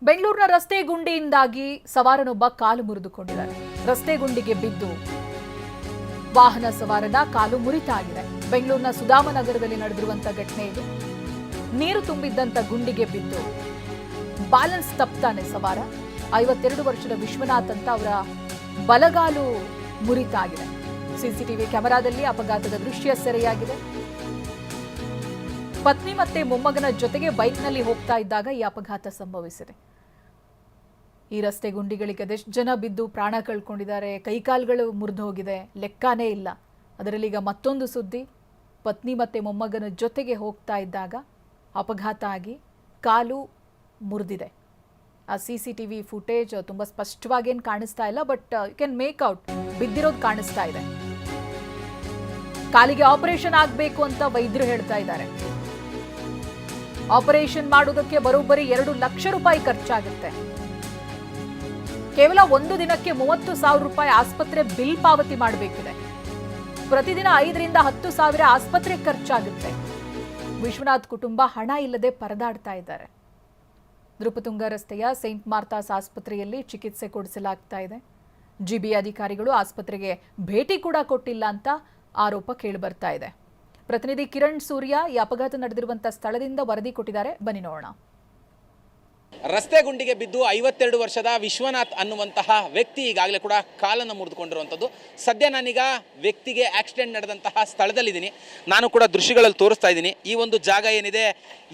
ಬೆಂಗಳೂರಿನ ರಸ್ತೆ ಗುಂಡಿಯಿಂದಾಗಿ ಸವಾರನೊಬ್ಬ ಕಾಲು ಮುರಿದುಕೊಂಡಿದ್ದಾರೆ. ರಸ್ತೆ ಗುಂಡಿಗೆ ಬಿದ್ದು ವಾಹನ ಸವಾರನ ಕಾಲು ಮುರಿತಾಗಿದೆ. ಬೆಂಗಳೂರಿನ ಸುಧಾಮನಗರದಲ್ಲಿ ನಡೆದಿರುವಂತಹ ಘಟನೆ ಇದು. ನೀರು ತುಂಬಿದ್ದಂತ ಗುಂಡಿಗೆ ಬಿದ್ದು ಬ್ಯಾಲೆನ್ಸ್ ತಪ್ತಾನೆ ಸವಾರ. 52 ವರ್ಷದ ವಿಶ್ವನಾಥ್ ಅಂತ ಅವರ ಬಲಗಾಲು ಮುರಿತಾಗಿದೆ. ಸಿಸಿಟಿವಿ ಕ್ಯಾಮೆರಾದಲ್ಲಿ ಅಪಘಾತದ ದೃಶ್ಯ ಸೆರೆಯಾಗಿದೆ. ಪತ್ನಿ ಮತ್ತೆ ಮೊಮ್ಮಗನ ಜೊತೆಗೆ ಬೈಕ್ನಲ್ಲಿ ಹೋಗ್ತಾ ಇದ್ದಾಗ ಈ ಅಪಘಾತ ಸಂಭವಿಸಿದೆ. ಈ ರಸ್ತೆ ಗುಂಡಿಗಳಿಗೆ ಅದೆಷ್ಟು ಜನ ಬಿದ್ದು ಪ್ರಾಣ ಕಳ್ಕೊಂಡಿದ್ದಾರೆ, ಕೈಕಾಲುಗಳು ಮುರಿದು ಹೋಗಿದೆ, ಲೆಕ್ಕನೇ ಇಲ್ಲ. ಅದರಲ್ಲಿ ಈಗ ಮತ್ತೊಂದು ಸುದ್ದಿ, ಪತ್ನಿ ಮತ್ತೆ ಮೊಮ್ಮಗನ ಜೊತೆಗೆ ಹೋಗ್ತಾ ಇದ್ದಾಗ ಅಪಘಾತ ಆಗಿ ಕಾಲು ಮುರಿದಿದೆ. ಆ ಸಿಸಿಟಿವಿ ಫುಟೇಜ್ ತುಂಬಾ ಸ್ಪಷ್ಟವಾಗಿ ಏನು ಕಾಣಿಸ್ತಾ ಇಲ್ಲ, but you can make out ಬಿದ್ದಿರೋದು ಕಾಣಿಸ್ತಾ ಇದೆ. ಕಾಲಿಗೆ ಆಪರೇಷನ್ ಆಗಬೇಕು ಅಂತ ವೈದ್ಯರು ಹೇಳ್ತಾ ಇದ್ದಾರೆ. ಆಪರೇಷನ್ ಮಾಡುವುದಕ್ಕೆ ಬರೋಬ್ಬರಿ 2 ಲಕ್ಷ ರೂಪಾಯಿ ಖರ್ಚಾಗುತ್ತೆ. ಕೇವಲ ಒಂದು ದಿನಕ್ಕೆ 30,000 ರೂಪಾಯಿ ಆಸ್ಪತ್ರೆ ಬಿಲ್ ಪಾವತಿ ಮಾಡಬೇಕಿದೆ. ಪ್ರತಿದಿನ 5 ರಿಂದ 10,000 ಆಸ್ಪತ್ರೆ ಖರ್ಚಾಗುತ್ತೆ. ವಿಶ್ವನಾಥ್ ಕುಟುಂಬ ಹಣ ಇಲ್ಲದೆ ಪರದಾಡ್ತಾ ಇದ್ದಾರೆ. ನೃಪತುಂಗ ರಸ್ತೆಯ ಸೇಂಟ್ ಮಾರ್ಥಾಸ್ ಆಸ್ಪತ್ರೆಯಲ್ಲಿ ಚಿಕಿತ್ಸೆ ಕೊಡಿಸಲಾಗ್ತಾ ಇದೆ. ಜಿಬಿ ಅಧಿಕಾರಿಗಳು ಆಸ್ಪತ್ರೆಗೆ ಭೇಟಿ ಕೂಡ ಕೊಟ್ಟಿಲ್ಲ ಅಂತ ಆರೋಪ ಕೇಳಿಬರ್ತಾ ಇದೆ. ಪ್ರತಿನಿಧಿ ಕಿರಣ್ ಸೂರ್ಯ ಈ ಅಪಘಾತ ನಡೆದಿರುವಂತಹ ಸ್ಥಳದಿಂದ ವರದಿ ಕೊಟ್ಟಿದ್ದಾರೆ, ಬನ್ನಿ ನೋಡೋಣ. ರಸ್ತೆ ಗುಂಡಿಗೆ ಬಿದ್ದು 52 ವರ್ಷದ ವಿಶ್ವನಾಥ್ ಅನ್ನುವಂತಹ ವ್ಯಕ್ತಿ ಈಗಾಗಲೇ ಕೂಡ ಕಾಲನ್ನು ಮುರಿದುಕೊಂಡಿರುವಂಥದ್ದು. ಸದ್ಯ ನಾನೀಗ ವ್ಯಕ್ತಿಗೆ ಆಕ್ಸಿಡೆಂಟ್ ನಡೆದಂತಹ ಸ್ಥಳದಲ್ಲಿದ್ದೀನಿ. ನಾನು ಕೂಡ ದೃಶ್ಯಗಳಲ್ಲಿ ತೋರಿಸ್ತಾ ಇದ್ದೀನಿ. ಈ ಒಂದು ಜಾಗ ಏನಿದೆ,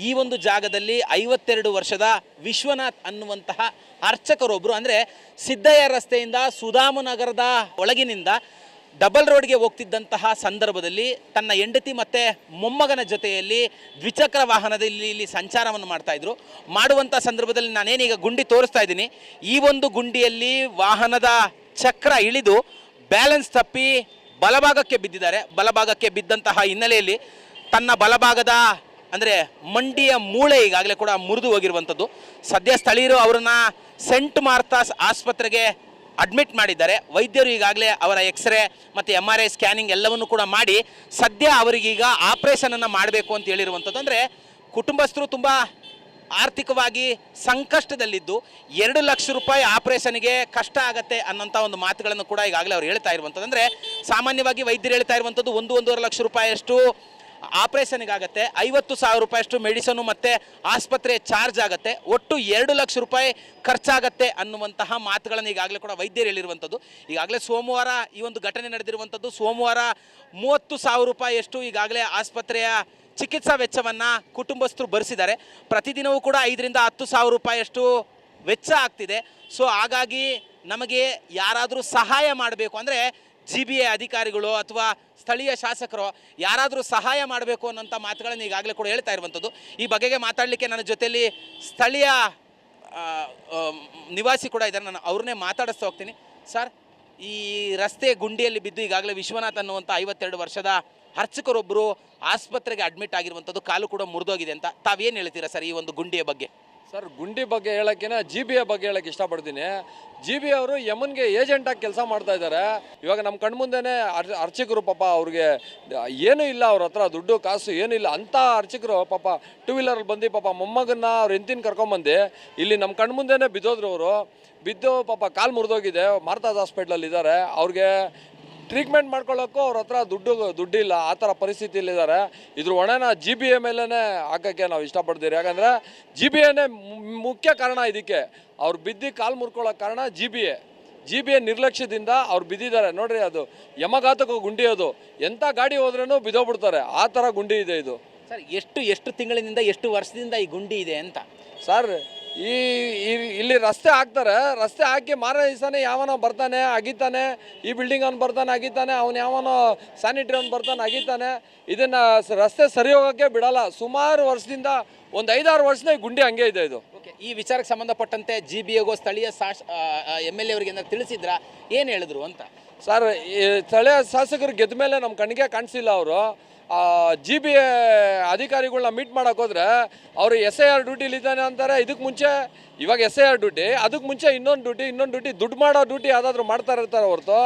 ಈ ಒಂದು ಜಾಗದಲ್ಲಿ 52 ವರ್ಷದ ವಿಶ್ವನಾಥ್ ಅನ್ನುವಂತಹ ಅರ್ಚಕರೊಬ್ಬರು, ಅಂದರೆ ಸಿದ್ದಯ್ಯ ರಸ್ತೆಯಿಂದ ಸುಧಾಮನಗರದ ಒಳಗಿನಿಂದ ಡಬಲ್ ರೋಡ್ಗೆ ಹೋಗ್ತಿದ್ದಂತಹ ಸಂದರ್ಭದಲ್ಲಿ ತನ್ನ ಹೆಂಡತಿ ಮತ್ತು ಮೊಮ್ಮಗನ ಜೊತೆಯಲ್ಲಿ ದ್ವಿಚಕ್ರ ವಾಹನದಲ್ಲಿ ಇಲ್ಲಿ ಸಂಚಾರವನ್ನು ಮಾಡ್ತಾಯಿದ್ರು. ಮಾಡುವಂಥ ಸಂದರ್ಭದಲ್ಲಿ ನಾನೇನೀಗ ಗುಂಡಿ ತೋರಿಸ್ತಾ ಇದ್ದೀನಿ. ಈ ಒಂದು ಗುಂಡಿಯಲ್ಲಿ ವಾಹನದ ಚಕ್ರ ಇಳಿದು ಬ್ಯಾಲೆನ್ಸ್ ತಪ್ಪಿ ಬಲಭಾಗಕ್ಕೆ ಬಿದ್ದಿದ್ದಾರೆ. ಬಲಭಾಗಕ್ಕೆ ಬಿದ್ದಂತಹ ಹಿನ್ನೆಲೆಯಲ್ಲಿ ತನ್ನ ಬಲಭಾಗದ ಅಂದರೆ ಮಂಡಿಯ ಮೂಳೆ ಈಗಾಗಲೇ ಕೂಡ ಮುರಿದು ಹೋಗಿರುವಂಥದ್ದು. ಸದ್ಯ ಸ್ಥಳೀಯರು ಅವರನ್ನು ಸೇಂಟ್ ಮಾರ್ಥಾಸ್ ಆಸ್ಪತ್ರೆಗೆ ಅಡ್ಮಿಟ್ ಮಾಡಿದ್ದಾರೆ. ವೈದ್ಯರು ಈಗಾಗಲೇ ಅವರ ಎಕ್ಸ್ರೇ ಮತ್ತು MRI ಸ್ಕ್ಯಾನಿಂಗ್ ಎಲ್ಲವನ್ನು ಕೂಡ ಮಾಡಿ ಸದ್ಯ ಅವರಿಗೀಗ ಆಪರೇಷನನ್ನು ಮಾಡಬೇಕು ಅಂತ ಹೇಳಿರುವಂಥದ್ದು. ಅಂದರೆ ಕುಟುಂಬಸ್ಥರು ತುಂಬ ಆರ್ಥಿಕವಾಗಿ ಸಂಕಷ್ಟದಲ್ಲಿದ್ದು 2 ಲಕ್ಷ ರೂಪಾಯಿ ಆಪರೇಷನ್ಗೆ ಕಷ್ಟ ಆಗತ್ತೆ ಅನ್ನೋಂಥ ಒಂದು ಮಾತುಗಳನ್ನು ಕೂಡ ಈಗಾಗಲೇ ಅವ್ರು ಹೇಳ್ತಾ ಇರುವಂಥದ್ದು. ಅಂದರೆ ಸಾಮಾನ್ಯವಾಗಿ ವೈದ್ಯರು ಹೇಳ್ತಾ ಇರುವಂಥದ್ದು 1-1.5 ಲಕ್ಷ ರೂಪಾಯಿಯಷ್ಟು ಆಪರೇಷನ್ಗಾಗತ್ತೆ, 50,000 ರೂಪಾಯಿಯಷ್ಟು ಮೆಡಿಸನು ಮತ್ತು ಆಸ್ಪತ್ರೆ ಚಾರ್ಜ್ ಆಗುತ್ತೆ, ಒಟ್ಟು 2 ಲಕ್ಷ ರೂಪಾಯಿ ಖರ್ಚಾಗತ್ತೆ ಅನ್ನುವಂತಹ ಮಾತುಗಳನ್ನು ಈಗಾಗಲೇ ಕೂಡ ವೈದ್ಯರು ಹೇಳಿರುವಂಥದ್ದು. ಈಗಾಗಲೇ ಸೋಮವಾರ ಈ ಒಂದು ಘಟನೆ ನಡೆದಿರುವಂಥದ್ದು. ಸೋಮವಾರ 30,000 ರೂಪಾಯಿಯಷ್ಟು ಈಗಾಗಲೇ ಆಸ್ಪತ್ರೆಯ ಚಿಕಿತ್ಸಾ ವೆಚ್ಚವನ್ನು ಕುಟುಂಬಸ್ಥರು ಭರಿಸಿದ್ದಾರೆ. ಪ್ರತಿದಿನವೂ ಕೂಡ 5 ರಿಂದ 10,000 ರೂಪಾಯಿಯಷ್ಟು ವೆಚ್ಚ ಆಗ್ತಿದೆ. ಸೊ ಹಾಗಾಗಿ ನಮಗೆ ಯಾರಾದರೂ ಸಹಾಯ ಮಾಡಬೇಕು ಅಂದರೆ GBA ಅಧಿಕಾರಿಗಳು ಅಥವಾ ಸ್ಥಳೀಯ ಶಾಸಕರು ಯಾರಾದರೂ ಸಹಾಯ ಮಾಡಬೇಕು ಅನ್ನೋಂಥ ಮಾತುಗಳನ್ನು ಈಗಾಗಲೇ ಕೂಡ ಹೇಳ್ತಾ ಇರುವಂಥದ್ದು. ಈ ಬಗೆಗೆ ಮಾತಾಡಲಿಕ್ಕೆ ನನ್ನ ಜೊತೆಯಲ್ಲಿ ಸ್ಥಳೀಯ ನಿವಾಸಿ ಕೂಡ ಇದ್ದಾರೆ. ನಾನು ಅವ್ರನ್ನೇ ಮಾತಾಡಿಸ್ತಾ ಹೋಗ್ತೀನಿ. ಸರ್, ಈ ರಸ್ತೆ ಗುಂಡಿಯಲ್ಲಿ ಬಿದ್ದು ಈಗಾಗಲೇ ವಿಶ್ವನಾಥ್ ಅನ್ನುವಂಥ 52 ವರ್ಷದ ಅರ್ಚಕರೊಬ್ಬರು ಆಸ್ಪತ್ರೆಗೆ ಅಡ್ಮಿಟ್ ಆಗಿರುವಂಥದ್ದು, ಕಾಲು ಕೂಡ ಮುರಿದೋಗಿದೆ ಅಂತ ತಾವೇನು ಹೇಳ್ತೀರಾ ಸರ್ ಈ ಒಂದು ಗುಂಡಿಯ ಬಗ್ಗೆ? ಸರ್, ಗುಂಡಿ ಬಗ್ಗೆ ಹೇಳೋಕ್ಕಿಂತ GBA ಬಗ್ಗೆ ಹೇಳೋಕ್ಕೆ ಇಷ್ಟಪಡ್ತೀನಿ. GBA ಅವರು ಯಮನ್ಗೆ ಏಜೆಂಟಾಗಿ ಕೆಲಸ ಮಾಡ್ತಾ ಇದ್ದಾರೆ. ಇವಾಗ ನಮ್ಮ ಕಣ್ಮುಂದೆನೇ ಅರ್ಚಕರು ಪಾಪ ಅವ್ರಿಗೆ ಏನೂ ಇಲ್ಲ, ಅವ್ರ ಹತ್ರ ದುಡ್ಡು ಕಾಸು ಏನಿಲ್ಲ ಅಂಥ ಅರ್ಚಕರು ಪಾಪ 2 ವೀಲರಲ್ಲಿ ಬಂದು ಪಾಪ ಮೊಮ್ಮಗನ್ನ ಅವ್ರ ಹೆಂಡ್ತಿನ ಕರ್ಕೊಂಬಂದು ಇಲ್ಲಿ ನಮ್ಮ ಕಣ್ಮುಂದೆನೇ ಬಿದ್ದೋದ್ರು. ಅವರು ಬಿದ್ದು ಪಾಪ ಕಾಲು ಮುರಿದೋಗಿದೆ. ಮಾರ್ಥಾಸ್ ಹಾಸ್ಪಿಟ್ಲಲ್ಲಿ ಇದ್ದಾರೆ. ಅವ್ರಿಗೆ ಟ್ರೀಟ್ಮೆಂಟ್ ಮಾಡ್ಕೊಳ್ಳೋಕ್ಕೂ ಅವ್ರ ಹತ್ರ ದುಡ್ಡಿಲ್ಲ, ಆ ಥರ ಪರಿಸ್ಥಿತಿಯಲ್ಲಿದ್ದಾರೆ. ಇದ್ರ ಹೊಣೆನ GBA ಮೇಲೇ ಹಾಕೋಕ್ಕೆ ನಾವು ಇಷ್ಟಪಡ್ತೀವಿ. ಯಾಕಂದರೆ GBAನೇ ಮುಖ್ಯ ಕಾರಣ ಇದಕ್ಕೆ. ಅವ್ರು ಬಿದ್ದು ಕಾಲು ಮುರ್ಕೊಳ್ಳೋ ಕಾರಣ GBA ನಿರ್ಲಕ್ಷ್ಯದಿಂದ ಅವ್ರು ಬಿದ್ದಿದ್ದಾರೆ. ನೋಡ್ರಿ, ಅದು ಯಮಘಾತಕ ಗುಂಡಿ, ಅದು ಎಂಥ ಗಾಡಿ ಹೋದ್ರೂ ಬಿದ್ದೋಗ್ಬಿಡ್ತಾರೆ, ಆ ಥರ ಗುಂಡಿ ಇದೆ ಇದು. ಸರ್, ಎಷ್ಟು ತಿಂಗಳಿನಿಂದ ಎಷ್ಟು ವರ್ಷದಿಂದ ಈ ಗುಂಡಿ ಇದೆ ಅಂತ? ಸರ್, ಇಲ್ಲಿ ರಸ್ತೆ ಹಾಕ್ತಾರೆ. ರಸ್ತೆ ಹಾಕಿ ಮಾರನೇ ದಿವಸನೇ ಯಾವನೋ ಬರ್ತಾನೆ ಅಗಿತಾನೆ, ಈ ಬಿಲ್ಡಿಂಗ್ ಅವ್ನು ಬರ್ತಾನೆ ಅಗಿತಾನೆ, ಅವ್ನು ಯಾವನೋ ಸ್ಯಾನಿಟ್ರಿ ಅವ್ನು ಬರ್ತಾನೆ ಅಗಿತಾನೆ. ಇದನ್ನು ರಸ್ತೆ ಸರಿ ಹೋಗೋಕ್ಕೆ ಬಿಡಲ್ಲ. ಸುಮಾರು ವರ್ಷದಿಂದ ಒಂದು 5-6 ವರ್ಷದ ಗುಂಡಿ ಹಂಗೆ ಇದೆ ಇದು. ಓಕೆ, ಈ ವಿಚಾರಕ್ಕೆ ಸಂಬಂಧಪಟ್ಟಂತೆ GBAಗೋ ಸ್ಥಳೀಯ MLA ಅವರಿಗೆ ಏನಾದ್ರು ತಿಳಿಸಿದ್ರಾ, ಏನು ಹೇಳಿದ್ರು ಅಂತ? ಸರ್, ಸ್ಥಳೀಯ ಶಾಸಕರು ಗೆದ್ದ ಮೇಲೆ ನಮ್ಮ ಕಣ್ಣಿಗೆ ಕಾಣಿಸಿಲ್ಲ. ಅವರು GBA ಅಧಿಕಾರಿಗಳನ್ನ ಮೀಟ್ ಮಾಡೋಕೆ ಹೋದ್ರೆ ಅವರು SIR ಡ್ಯೂಟಿಲಿದ್ದಾನೆ ಅಂತಾರೆ. ಇದಕ್ಕೆ ಮುಂಚೆ ಇವಾಗ SIR ಡ್ಯೂಟಿ, ಅದಕ್ಕೆ ಮುಂಚೆ ಇನ್ನೊಂದು ಡ್ಯೂಟಿ ದುಡ್ಡು ಮಾಡೋ ಡ್ಯೂಟಿ ಯಾವುದಾದ್ರೂ ಮಾಡ್ತಾ ಇರ್ತಾರೆ ಹೊರತು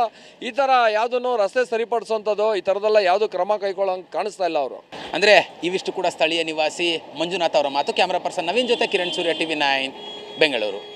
ಈ ಥರ ಯಾವುದನ್ನು ರಸ್ತೆ ಸರಿಪಡಿಸೋಂಥದ್ದು ಈ ಥರದ್ದೆಲ್ಲ ಯಾವುದು ಕ್ರಮ ಕೈಗೊಳ್ಳೋಂಗೆ ಕಾಣಿಸ್ತಾ ಇಲ್ಲ ಅವರು. ಅಂದರೆ ಇವಿಷ್ಟು ಕೂಡ ಸ್ಥಳೀಯ ನಿವಾಸಿ ಮಂಜುನಾಥ್ ಅವರ ಮಾತು. ಕ್ಯಾಮರಾ ಪರ್ಸನ್ ನವೀನ್ ಜೊತೆ ಕಿರಣ್ ಸೂರ್ಯ, TV9 ಬೆಂಗಳೂರು.